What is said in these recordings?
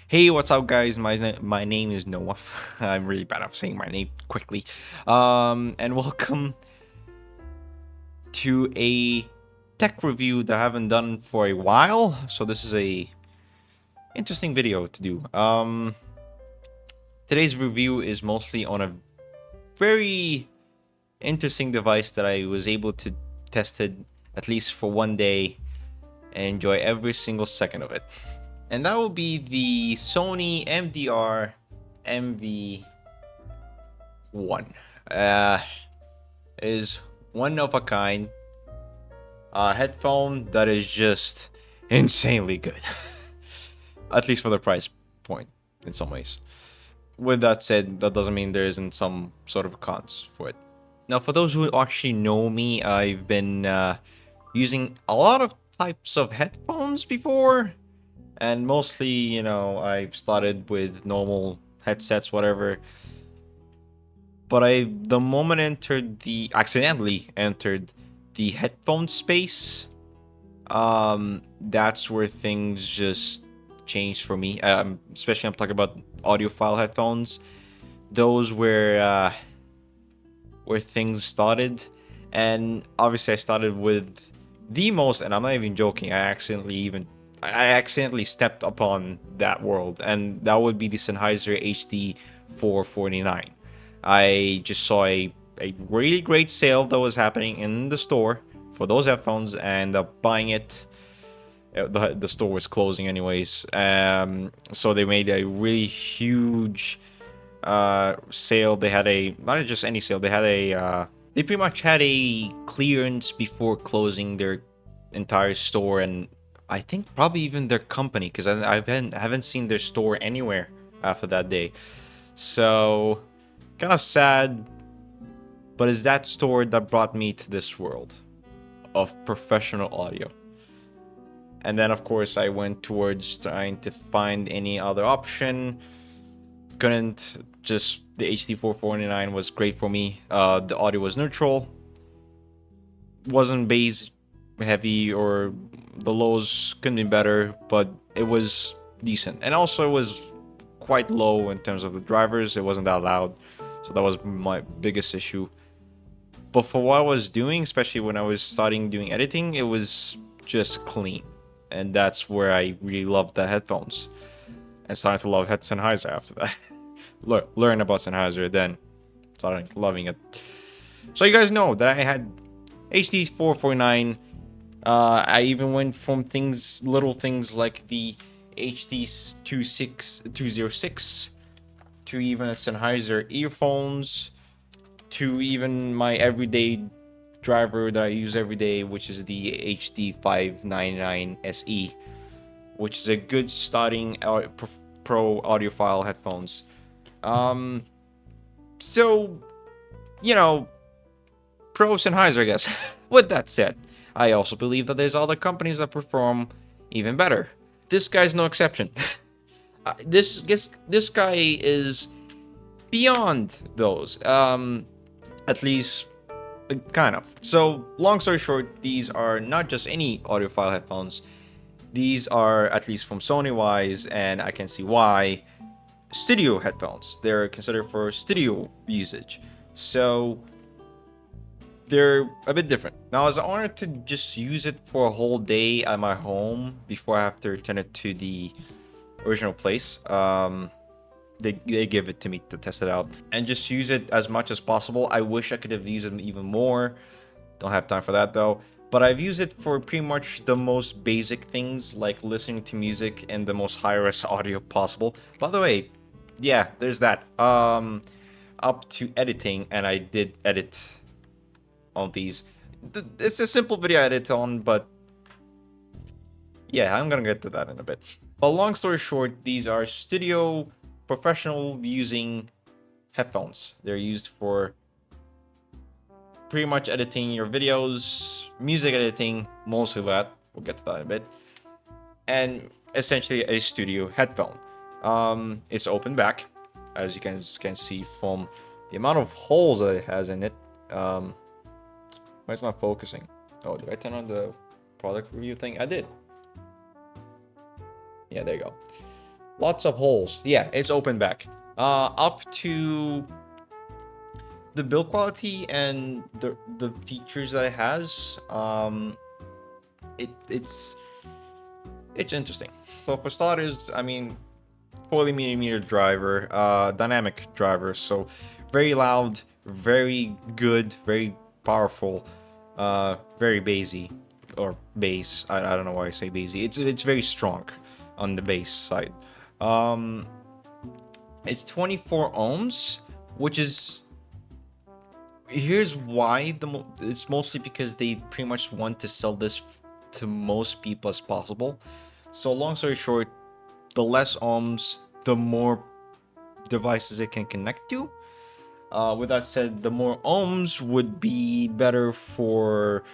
Hey, what's up, guys? My name is Noah. I'm really bad at saying my name quickly. And welcome to a tech review that I haven't done for a while. So this is a interesting video to do. Today's review is mostly on a very interesting device that I was able to test it at least for one day and enjoy every single second of it. And that will be the Sony MDR-MV1. Is one of a kind headphone that is just insanely good. At least for the price point in some ways. With that said, that doesn't mean there isn't some sort of cons for it. Now, for those who actually know me, I've been using a lot of types of headphones before. And mostly, I've started with normal headsets, whatever. But the moment accidentally entered the headphone space, that's where things just changed for me. Especially I'm talking about audiophile headphones. Those where things started, and obviously I started with the most, and I'm not even joking. I accidentally stepped upon that world, and that would be the Sennheiser HD 449. I just saw a really great sale that was happening in the store for those headphones, and ended up buying it. The store was closing anyways, so they made a really huge sale. They had not just any sale. They pretty much had a clearance before closing their entire store, and I think probably even their company, because I haven't seen their store anywhere after that day. So kind of sad, but it's that store that brought me to this world of professional audio. And then of course I went towards trying to find any other option. Couldn't. Just the HD449 was great for me. The audio was neutral, wasn't bass heavy, or the lows couldn't be better, but it was decent. And also it was quite low in terms of the drivers. It wasn't that loud, so that was my biggest issue. But for what I was doing, especially when I was starting doing editing, it was just clean. And that's where I really loved the headphones. And started to love Sennheiser after that. Learn about Sennheiser, then started loving it. So you guys know that I had HD449. I even went from little things like the HD206 to even a Sennheiser earphones, to even my everyday driver that I use every day, which is the HD599 SE, which is a good starting pro audiophile headphones. So, pro Sennheiser, I guess. With that said, I also believe that there's other companies that perform even better. This guy's no exception. This guy is beyond those. At least, kind of. So, long story short, these are not just any audiophile headphones. These are, at least from Sony-wise, and I can see why, studio headphones. They're considered for studio usage. So they're a bit different. Now, I was honored to just use it for a whole day at my home before I have to return it to the original place. They give it to me to test it out and just use it as much as possible. I wish I could have used it even more. Don't have time for that though. But I've used it for pretty much the most basic things, like listening to music in the most high-res audio possible. By the way, yeah, there's that. Up to editing, and I did edit on these. It's a simple video edit on, but yeah, I'm gonna get to that in a bit. But long story short, these are studio professional using headphones. They're used for pretty much editing your videos, music editing, mostly that. We'll get to that in a bit. And essentially a studio headphone. It's open back, as you can see from the amount of holes that it has in it. Why it's not focusing? Oh, did I turn on the product review thing? I did. Yeah, there you go. Lots of holes. Yeah, it's open back. Up to the build quality and the features that it has. It's interesting. So for starters, I mean, 40mm driver, dynamic driver, so very loud, very good, very powerful, very bassy, or bass. I don't know why I say bassy. It's very strong on the bass side. It's 24 ohms, which is, here's why. It's mostly because they pretty much want to sell this to most people as possible. So long story short, the less ohms, the more devices it can connect to. With that said, the more ohms would be better for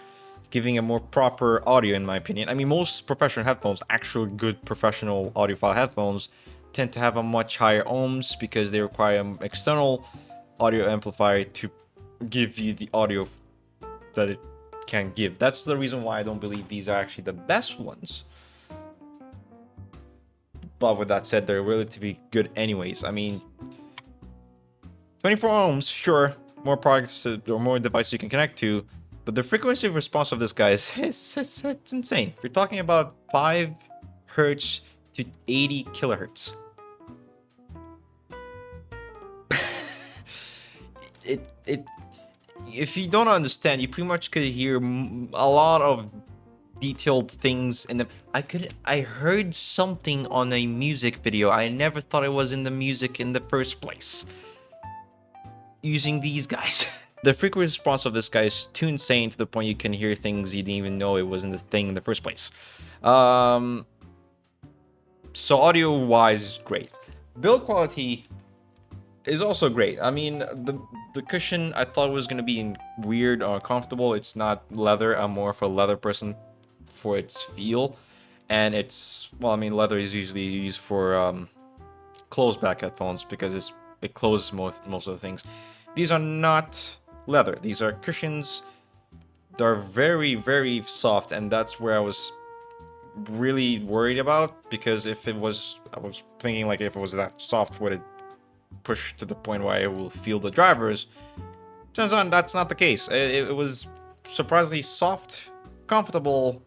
giving a more proper audio, in my opinion. I mean, most professional headphones, actual good professional audiophile headphones, tend to have a much higher ohms because they require an external audio amplifier to give you the audio that it can give. That's the reason why I don't believe these are actually the best ones. But with that said, they're relatively good anyways. I mean, 24 ohms, sure, more products or more devices you can connect to, but the frequency of response of this guy is it's insane. You're talking about 5 hertz to 80 kilohertz. If you don't understand, you pretty much could hear a lot of detailed things in the. I heard something on a music video. I never thought it was in the music in the first place. Using these guys. The frequency response of this guy is too insane to the point you can hear things you didn't even know it was in the thing in the first place. So audio wise is great. Build quality is also great. I mean, the cushion I thought was gonna be weird or uncomfortable. It's not leather. I'm more of a leather person for its feel, and it's, well, I mean, leather is usually used for closed back headphones because it closes most of the things. These are not leather. These are cushions. They're very, very soft, and that's where I was really worried about, because if it was, I was thinking like if it was that soft, would it push to the point where I will feel the drivers? Turns out that's not the case. It was surprisingly soft, comfortable,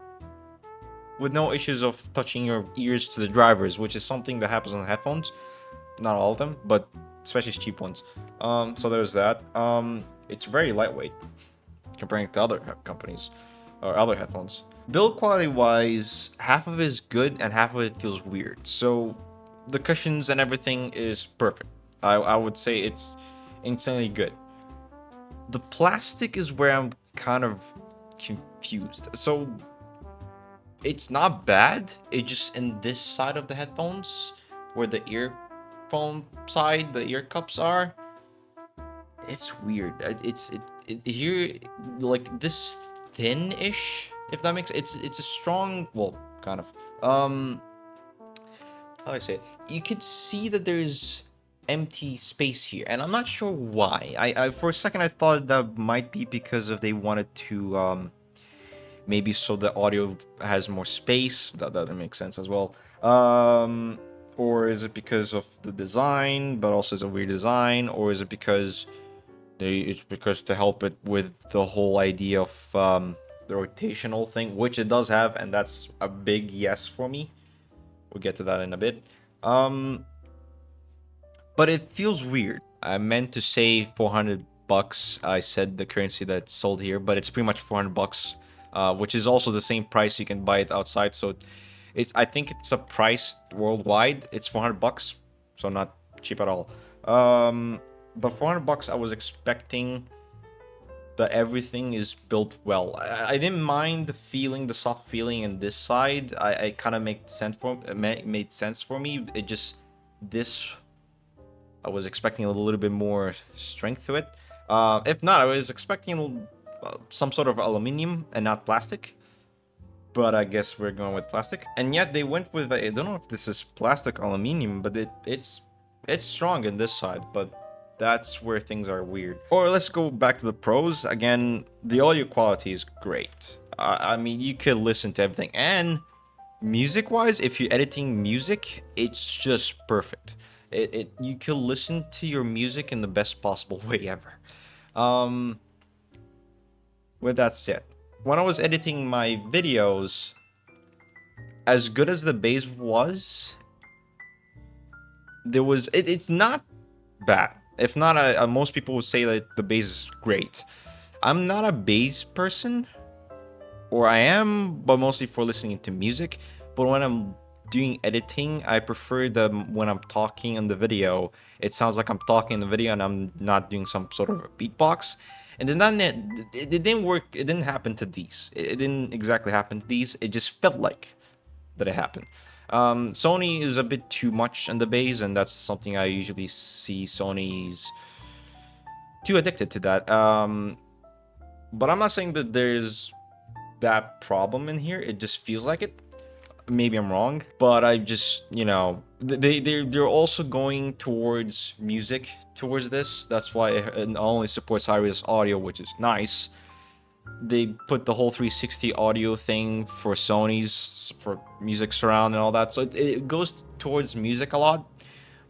with no issues of touching your ears to the drivers, which is something that happens on headphones. Not all of them, but especially cheap ones. So there's that. It's very lightweight comparing to other companies or other headphones. Build quality wise, half of it is good and half of it feels weird. So the cushions and everything is perfect. I would say it's insanely good. The plastic is where I'm kind of confused. So it's not bad. It just, in this side of the headphones, where the earphone side, the ear cups are, it's weird. It's here, like this thin-ish, if that makes it's a strong, well, kind of. How do I say it? You could see that there's empty space here, and I'm not sure why. I for a second I thought that might be because of they wanted to maybe so the audio has more space. That makes sense as well. Or is it because of the design, but also it's a weird design, or is it because it's because to help it with the whole idea of the rotational thing, which it does have, and that's a big yes for me. We'll get to that in a bit. But it feels weird. I meant to say $400. I said the currency that's sold here, but it's pretty much $400, which is also the same price you can buy it outside. So I think it's a price worldwide. It's $400, so not cheap at all. But $400, I was expecting that everything is built well. I didn't mind the soft feeling in this side. I kind of made sense for me. It just, this, I was expecting a little bit more strength to it. If not, I was expecting some sort of aluminum and not plastic. But I guess we're going with plastic. And yet they went with, I don't know if this is plastic aluminum, but it's strong in this side, but that's where things are weird. Or let's go back to the pros. Again, the audio quality is great. I mean, you could listen to everything. And music wise, if you're editing music, it's just perfect. You can listen to your music in the best possible way ever. Um, with that said, when I was editing my videos, as good as the bass was, it's not bad. If not, most people would say that the bass is great. I'm not a bass person, or I am, but mostly for listening to music. But when I'm doing editing, I prefer when I'm talking in the video, it sounds like I'm talking in the video and I'm not doing some sort of a beatbox. And then it didn't work. It didn't happen to these. It didn't exactly happen to these. It just felt like that it happened. Sony is a bit too much on the bass, and that's something I usually see Sony's too addicted to that. But I'm not saying that there's that problem in here. It just feels like it. Maybe I'm wrong, but I just, they're also going towards music towards this. That's why it only supports high-res audio, which is nice. They put the whole 360 audio thing for Sony's, for music surround and all that, so it goes towards music a lot,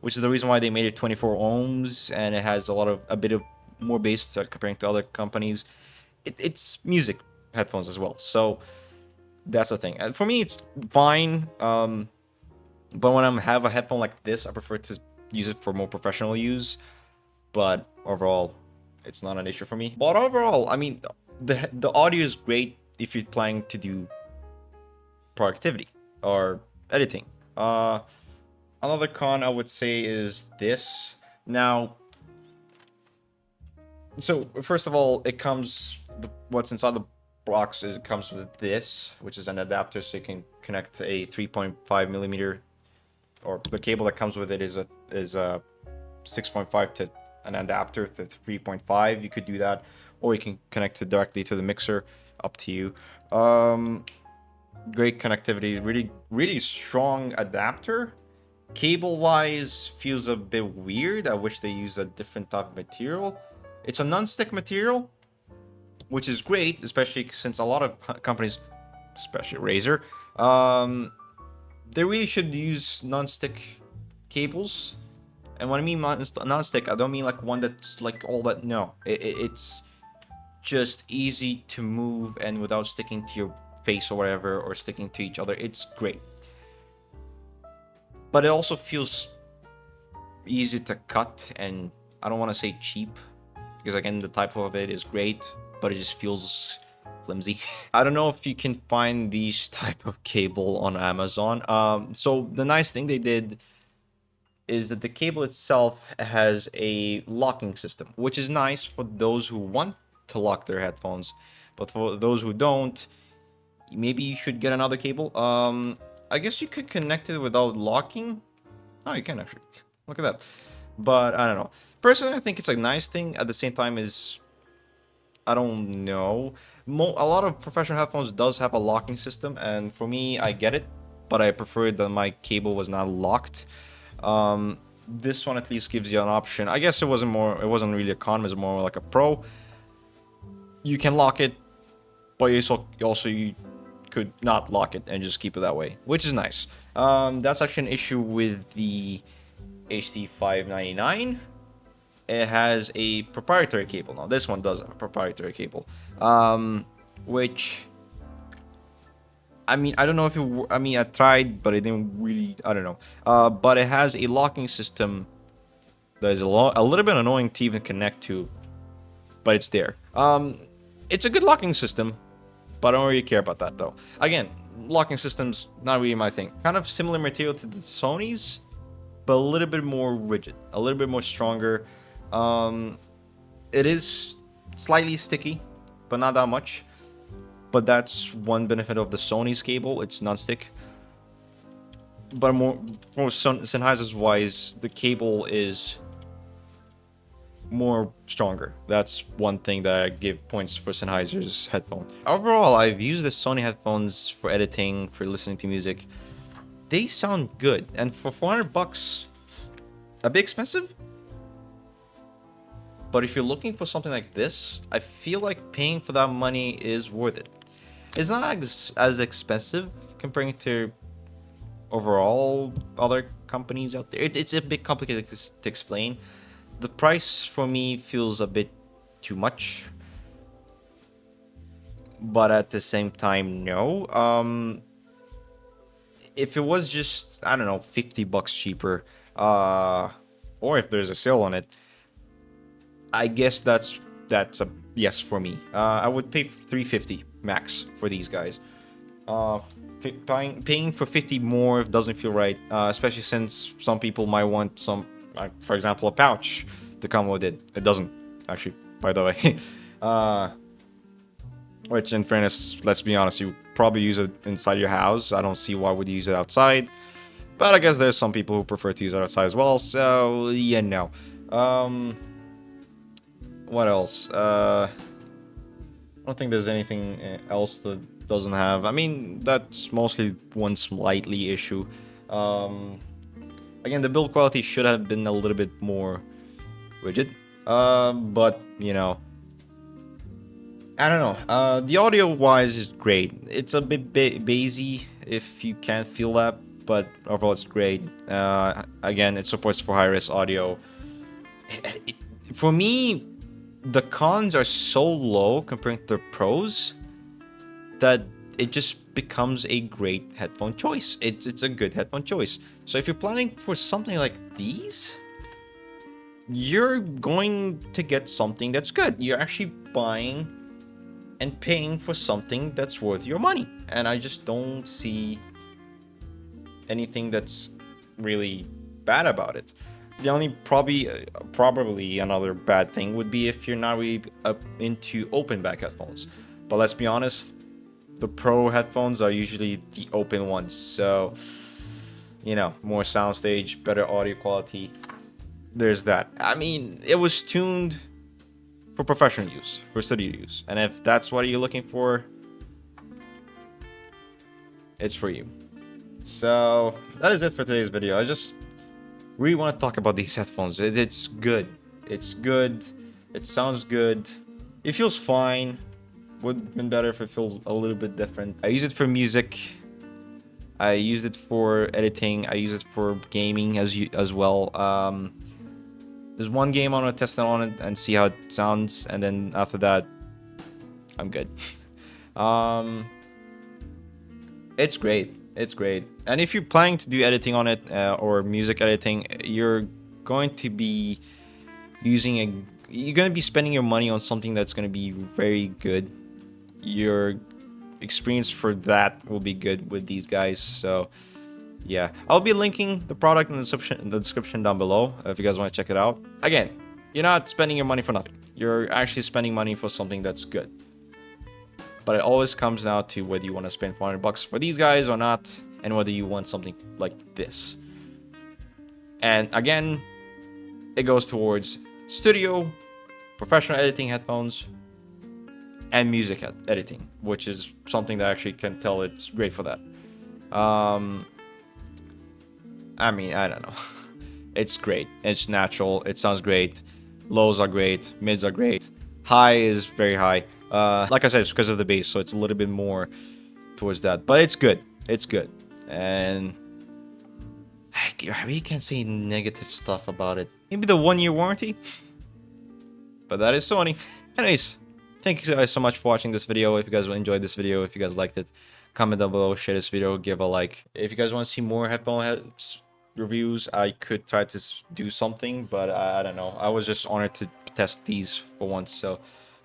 which is the reason why they made it 24 ohms, and it has a bit of more bass comparing to other companies. It's music headphones as well, so that's the thing. And for me, it's fine. But when I have a headphone like this, I prefer to use it for more professional use. But overall, it's not an issue for me. But overall, I mean, the audio is great if you're planning to do productivity or editing. Another con I would say is this. Now, so first of all, what's inside the box is it comes with this, which is an adapter, so you can connect a 3.5 millimeter, or the cable that comes with it is a 6.5 to an adapter to 3.5. You could do that, or you can connect it directly to the mixer. Up to you. Great connectivity, really strong adapter. Cable wise, feels a bit weird. I wish they used a different type of material. It's a non-stick material, which is great, especially since a lot of companies, especially Razer, they really should use non-stick cables. And when I mean non-stick, I don't mean like one that's like all that. No, it's just easy to move and without sticking to your face or whatever, or sticking to each other. It's great. But it also feels easy to cut, and I don't want to say cheap, because again, the type of it is great, but it just feels flimsy. I don't know if you can find these type of cable on Amazon. So the nice thing they did is that the cable itself has a locking system, which is nice for those who want to lock their headphones. But for those who don't, maybe you should get another cable. I guess you could connect it without locking. Oh, you can actually. Look at that. But I don't know. Personally, I think it's a nice thing. At the same time, I don't know. A lot of professional headphones does have a locking system, and for me, I get it, but I prefer that my cable was not locked. This one at least gives you an option. I guess it wasn't really a con, it was more like a pro. You can lock it, but you could not lock it and just keep it that way, which is nice. That's actually an issue with the HT599. It has a proprietary cable. Now this one does have a proprietary cable, which, I mean, I don't know if I tried, but it didn't really, I don't know. But it has a locking system that is a little bit annoying to even connect to, but it's there. It's a good locking system, but I don't really care about that though. Again, locking systems, not really my thing. Kind of similar material to the Sony's, but a little bit more rigid, a little bit more stronger. It is slightly sticky, but not that much. But that's one benefit of the Sony's cable. It's non-stick. But more Sennheiser's wise, the cable is more stronger. That's one thing that I give points for Sennheiser's headphone. Overall, I've used the Sony headphones for editing, for listening to music. They sound good, and for $400, a bit expensive. But if you're looking for something like this, I feel like paying for that money is worth it. It's not as expensive comparing to overall other companies out there. It's a bit complicated to explain. The price for me feels a bit too much, but at the same time, no. If it was just, I don't know, $50 cheaper, or if there's a sale on it, I guess that's a yes for me. I would pay $350 max for these guys. Paying for 50 more doesn't feel right, especially since some people might want some, like, for example, a pouch to come with it. It doesn't, actually, by the way. Which, in fairness, let's be honest, you probably use it inside your house. I don't see why would you use it outside. But I guess there's some people who prefer to use it outside as well. So, yeah, no. What else? I don't think there's anything else that doesn't have. I mean, that's mostly one slightly issue. Again, the build quality should have been a little bit more rigid. But, you know, I don't know. The audio-wise is great. It's a bit bassy if you can't feel that, but overall it's great. Again, it supports for high-res audio. For me, the cons are so low compared to the pros that it just becomes a great headphone choice. It's a good headphone choice. So if you're planning for something like these, you're going to get something that's good. You're actually buying and paying for something that's worth your money. And I just don't see anything that's really bad about it. The only probably another bad thing would be if you're not really up into open back headphones. But let's be honest, the pro headphones are usually the open ones. So, you know, more soundstage, better audio quality. There's that. I mean, it was tuned for professional use, for studio use. And if that's what you're looking for, it's for you. So that is it for today's video. I just really want to talk about these headphones. It's good. It's good. It sounds good. It feels fine. Would have been better if it feels a little bit different. I use it for music. I use it for editing. I use it for gaming as well. There's one game I want to test it on it and see how it sounds, and then after that, I'm good. It's great. It's great. And if you're planning to do editing on it, or music editing, you're going to be you're going to be spending your money on something that's going to be very good. Your experience for that will be good with these guys. So yeah, I'll be linking the product in the description down below if you guys want to check it out. Again, you're not spending your money for nothing. You're actually spending money for something that's good. But it always comes down to whether you want to spend $400 for these guys or not, and whether you want something like this. And again, it goes towards studio, professional editing headphones, and music editing, which is something that I actually can tell it's great for that. I mean, I don't know. It's great. It's natural. It sounds great. Lows are great. Mids are great. High is very high. Like I said, it's because of the bass, so it's a little bit more towards that. But it's good. It's good. And I really can't say negative stuff about it. Maybe the 1-year warranty. But that is Sony. Anyways, thank you guys so much for watching this video. If you guys enjoyed this video, if you guys liked it, comment down below, share this video, give a like. If you guys want to see more headphone reviews, I could try to do something, but I don't know. I was just honored to test these for once, so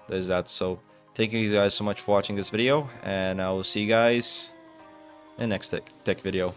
there's that. So thank you guys so much for watching this video, and I will see you guys in the next tech video.